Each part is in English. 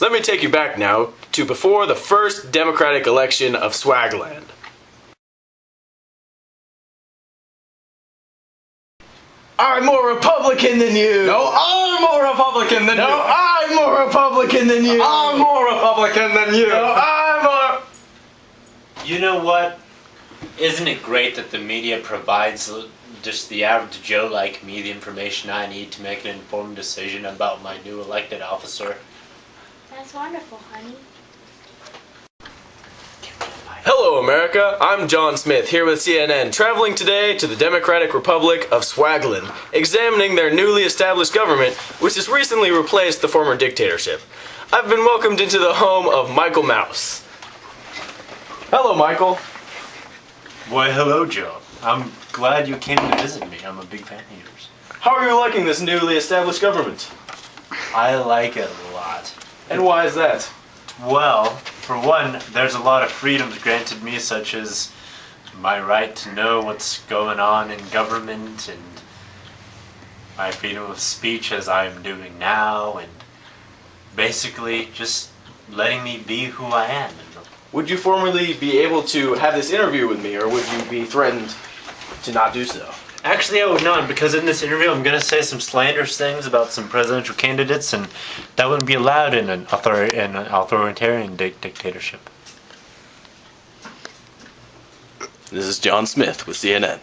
Let me take you back now to before the first democratic election of Swagland. I'm more Republican than you! No, I'm more Republican than you! No, I'm more Republican than you! I'm more Republican than you! No, I'm more... You know what? Isn't it great that the media provides just the average Joe like me the information I need to make an informed decision about my new elected officer? That's wonderful, honey. Hello, America. I'm John Smith, here with CNN, traveling today to the Democratic Republic of Swagland, examining their newly established government, which has recently replaced the former dictatorship. I've been welcomed into the home of Michael Mouse. Hello, Michael. Why, hello, Joe. I'm glad you came to visit me. I'm a big fan of yours. How are you liking this newly established government? I like it a lot. And why is that? Well, for one, there's a lot of freedoms granted me, such as my right to know what's going on in government, and my freedom of speech as I am doing now, and basically just letting me be who I am. Would you formally be able to have this interview with me, or would you be threatened to not do so? Actually, I would not, because in this interview I'm going to say some slanderous things about some presidential candidates, and that wouldn't be allowed in an authoritarian dictatorship. This is John Smith with CNN.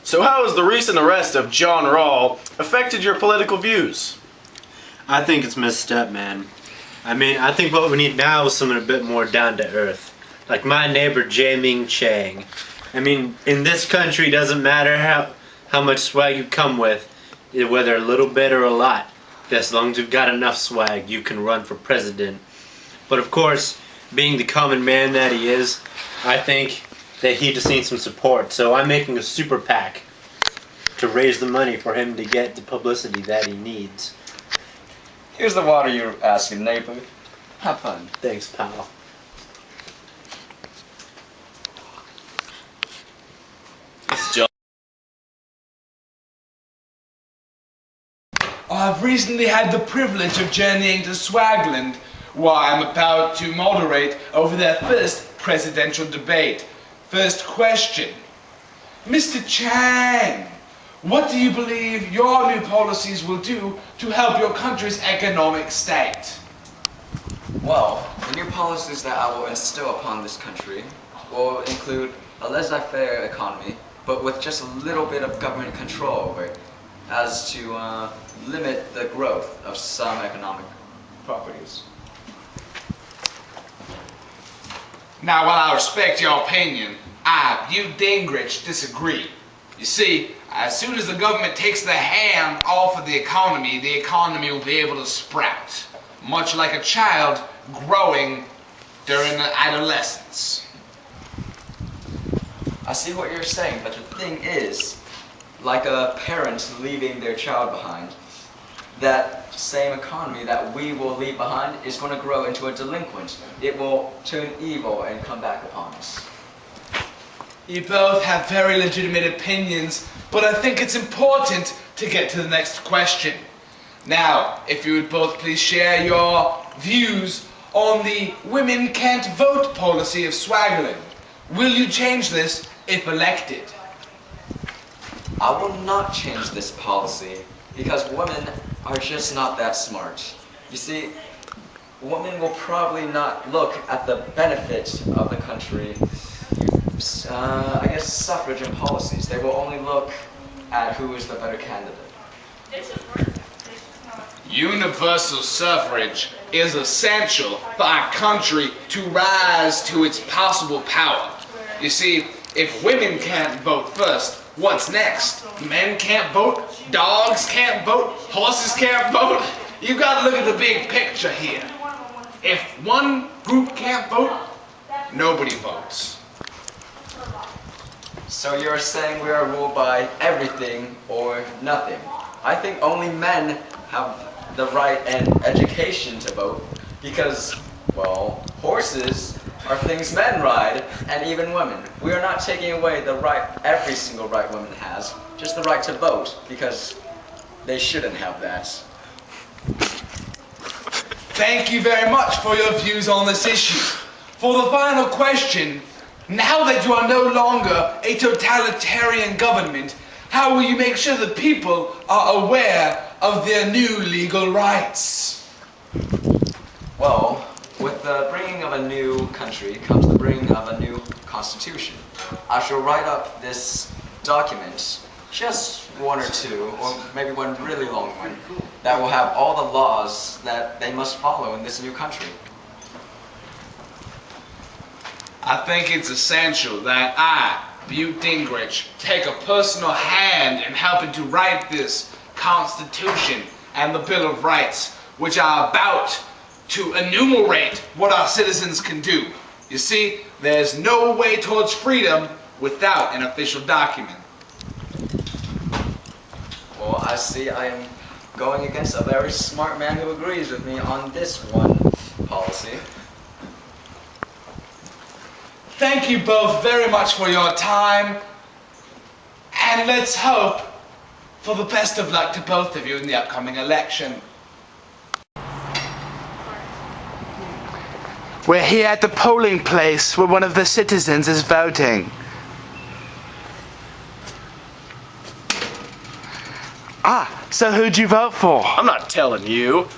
So how has the recent arrest of John Rawl affected your political views? I think it's messed up, man. I think what we need now is someone a bit more down to earth. Like my neighbor, Jae-Ming Chang. In this country, it doesn't matter how much swag you come with, whether a little bit or a lot. As long as you've got enough swag, you can run for president. But of course, being the common man that he is, I think that he just needs some support. So I'm making a super PAC to raise the money for him to get the publicity that he needs. Here's the water you're asking, neighbor. Have fun. Thanks, pal. I've recently had the privilege of journeying to Swagland, where I'm about to moderate over their first presidential debate. First question. Mr. Chang, what do you believe your new policies will do to help your country's economic state? Well, the new policies that I will instill upon this country will include a laissez-faire economy, but with just a little bit of government control over it, as to limit the growth of some economic properties. Now, while I respect your opinion, I, Butte Gingrich, disagree. You see, as soon as the government takes their hand off of the economy will be able to sprout, much like a child growing during adolescence. I see what you're saying, but the thing is, like a parent leaving their child behind, that same economy that we will leave behind is going to grow into a delinquent. It will turn evil and come back upon us. You both have very legitimate opinions, but I think it's important to get to the next question. Now, if you would both please share your views on the women can't vote policy of Swagland. Will you change this if elected? I will not change this policy because women are just not that smart. You see, women will probably not look at the benefit of the country. I guess suffrage and policies. They will only look at who is the better candidate. Universal suffrage is essential for our country to rise to its possible power. You see, if women can't vote first, what's next? Men can't vote, dogs can't vote, horses can't vote. You've got to look at the big picture here. If one group can't vote, nobody votes. So you're saying we are ruled by everything or nothing. I think only men have the right and education to vote because, well, horses are things men ride, and even women. We are not taking away the right, every single right woman has, just the right to vote, because they shouldn't have that. Thank you very much for your views on this issue. For the final question, now that you are no longer a totalitarian government, how will you make sure the people are aware of their new legal rights? Well, with the bringing of a new country comes the bringing of a new constitution. I shall write up this document, just one or two, or maybe one really long one, that will have all the laws that they must follow in this new country. I think it's essential that I, Butte Dingrich, take a personal hand in helping to write this Constitution and the Bill of Rights, which are about to enumerate what our citizens can do. You see, there's no way towards freedom without an official document. Well, I see I am going against a very smart man who agrees with me on this one policy. Thank you both very much for your time, and let's hope for the best of luck to both of you in the upcoming election. We're here at the polling place where one of the citizens is voting. Ah, so who'd you vote for? I'm not telling you.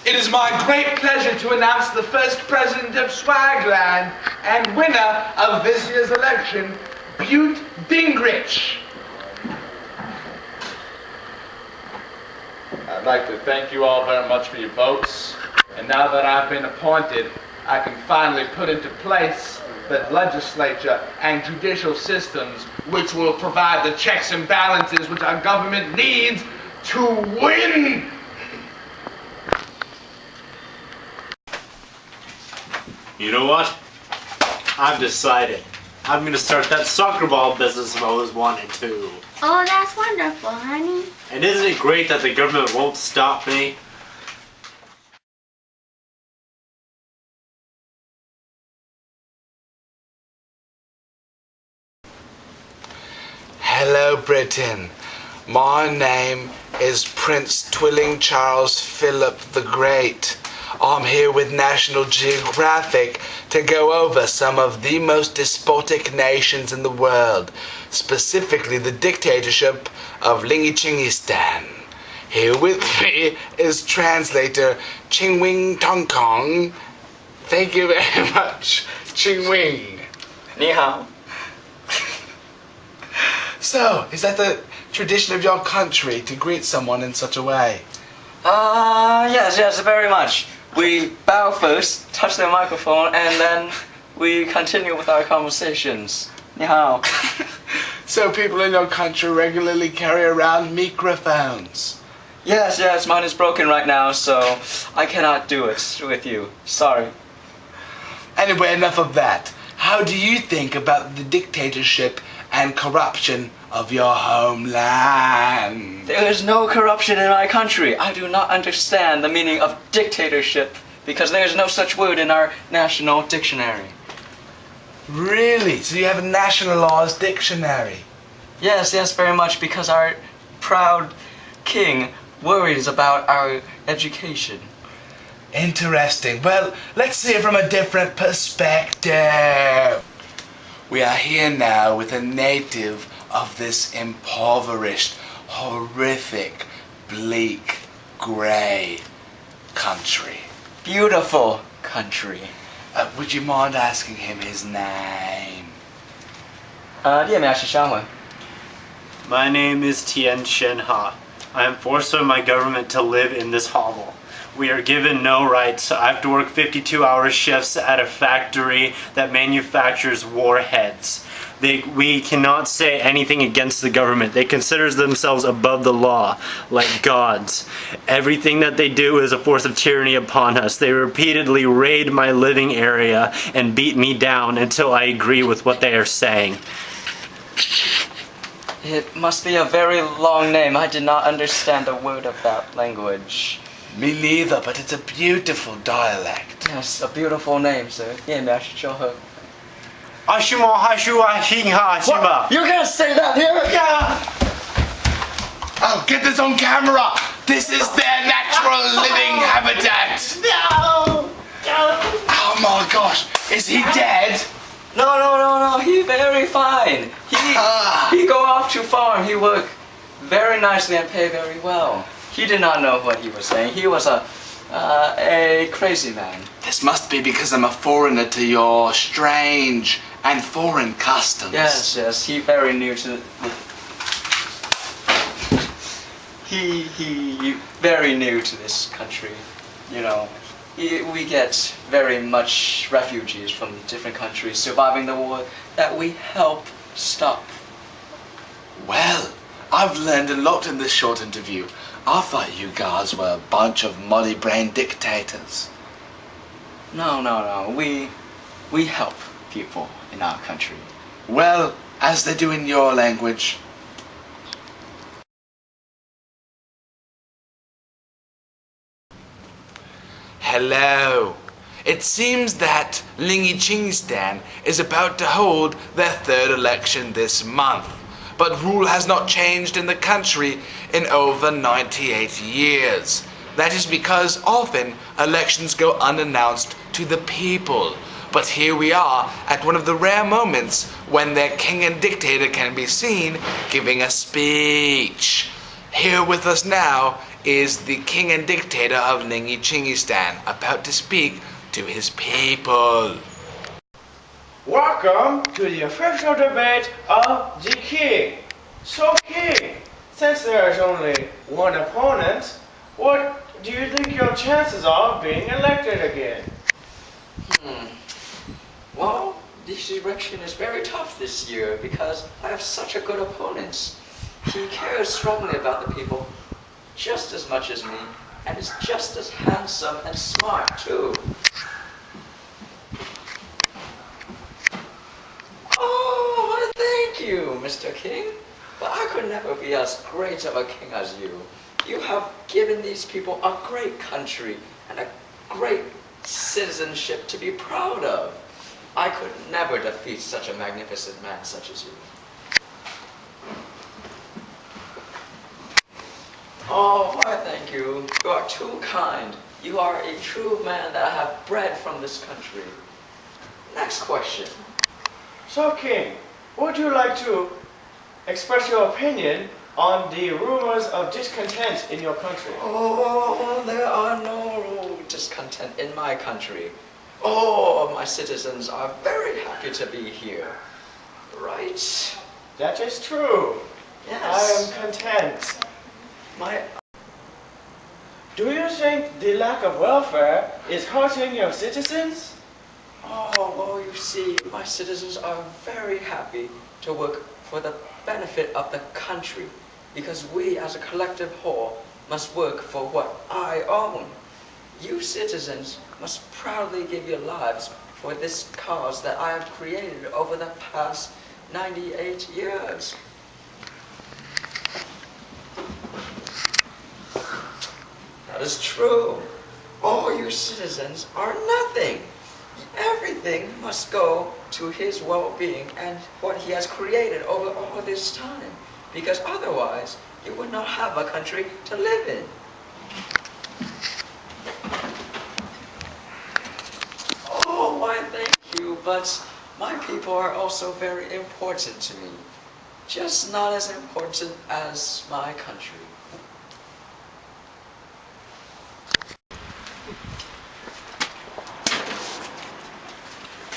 It is my great pleasure to announce the first president of Swagland and winner of this year's election, Butte Dingrich. I'd like to thank you all very much for your votes. And now that I've been appointed, I can finally put into place the legislature and judicial systems which will provide the checks and balances which our government needs to win. You know what? I've decided. I'm gonna start that soccer ball business I've always wanted to. Oh, that's wonderful, honey. And isn't it great that the government won't stop me? Hello, Britain. My name is Prince Twilling Charles Philip the Great. I'm here with National Geographic to go over some of the most despotic nations in the world, specifically the dictatorship of Lingichingistan. Here with me is translator Chingwing Tongkong. Thank you very much, Chingwing. Ni hao. So, is that the tradition of your country to greet someone in such a way? Yes, very much. We bow first, touch the microphone, and then we continue with our conversations. Ni hao. So people in your country regularly carry around microphones. Yes, mine is broken right now, so I cannot do it with you. Sorry. Anyway, enough of that. How do you think about the dictatorship and corruption of your homeland? There is no corruption in my country. I do not understand the meaning of dictatorship because there is no such word in our national dictionary. Really? So you have a national laws dictionary? Yes, very much because our proud king worries about our education. Interesting. Well, let's see it from a different perspective. We are here now with a native of this impoverished, horrific, bleak, grey country. Beautiful country. Would you mind asking him his name? 列名是商文. My name is Tian Shenha. I am forced by my government to live in this hovel. We are given no rights. I have to work 52-hour shifts at a factory that manufactures warheads. We cannot say anything against the government. They consider themselves above the law, like gods. Everything that they do is a force of tyranny upon us. They repeatedly raid my living area and beat me down until I agree with what they are saying. It must be a very long name. I did not understand a word of that language. Me neither, but it's a beautiful dialect. Yes, a beautiful name, sir. Yeah, What? You're gonna say that here? Oh, get this on camera! This is their natural living habitat! No! Oh my gosh, is he dead? No. He very fine. He go off to farm. He work very nicely and pay very well. He did not know what he was saying. He was a crazy man. This must be because I'm a foreigner to your strange and foreign customs. Yes. He very new to he very new to this country. You know, we get very much refugees from different countries surviving the war that we help stop. Well, I've learned a lot in this short interview. I thought you guys were a bunch of muddy-brained dictators. No. We help people in our country. Well, as they do in your language. Hello. It seems that Lingichingistan is about to hold their third election this month, but rule has not changed in the country in over 98 years. That is because often elections go unannounced to the people. But here we are at one of the rare moments when their king and dictator can be seen giving a speech. Here with us now is the king and dictator of Lingichingistan about to speak to his people. Welcome to the official debate of the king. So king, since there is only one opponent, what do you think your chances are of being elected again? Well, this election is very tough this year because I have such a good opponent. He cares strongly about the people just as much as me and is just as handsome and smart too. Oh, thank you, Mr. King. But I could never be as great of a king as you. You have given these people a great country and a great citizenship to be proud of. I could never defeat such a magnificent man such as you. Oh, why thank you. You are too kind. You are a true man that I have bred from this country. Next question. So king, would you like to express your opinion on the rumors of discontent in your country? Oh, there are no discontent in my country. All of my citizens are very happy to be here. Right? That is true. Yes. I am content. Do you think the lack of welfare is hurting your citizens? Oh, well, you see, my citizens are very happy to work for the benefit of the country because we as a collective whole must work for what I own. You citizens must proudly give your lives for this cause that I have created over the past 98 years. That is true. All you citizens are nothing. Everything must go to his well-being and what he has created over all this time. Because otherwise, you would not have a country to live in. Oh, why thank you, but my people are also very important to me. Just not as important as my country.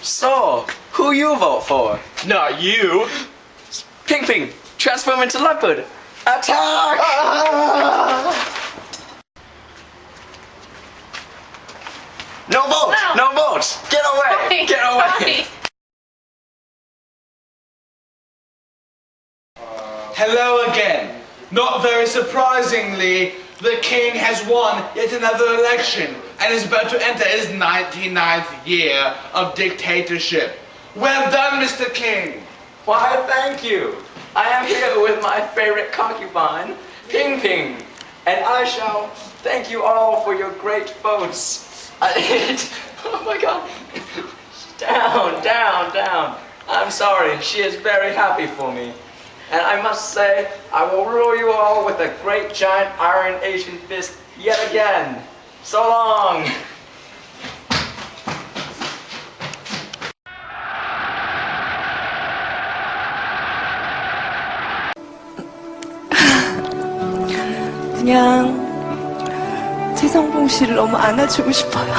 So, who you vote for? Not you. Ping, transform into leopard. Attack! No vote! No votes! Get away! Get away! Hello again. Not very surprisingly, the king has won yet another election and is about to enter his 99th year of dictatorship. Well done, Mr. King. Why, thank you. I am here with my favorite concubine, Ping Ping, and I shall thank you all for your great votes. Oh my God. Down, down, down. I'm sorry, she is very happy for me. And I must say, I will rule you all with a great giant iron Asian fist yet again. So long. 그냥 최성봉 씨를 너무 안아주고 싶어요.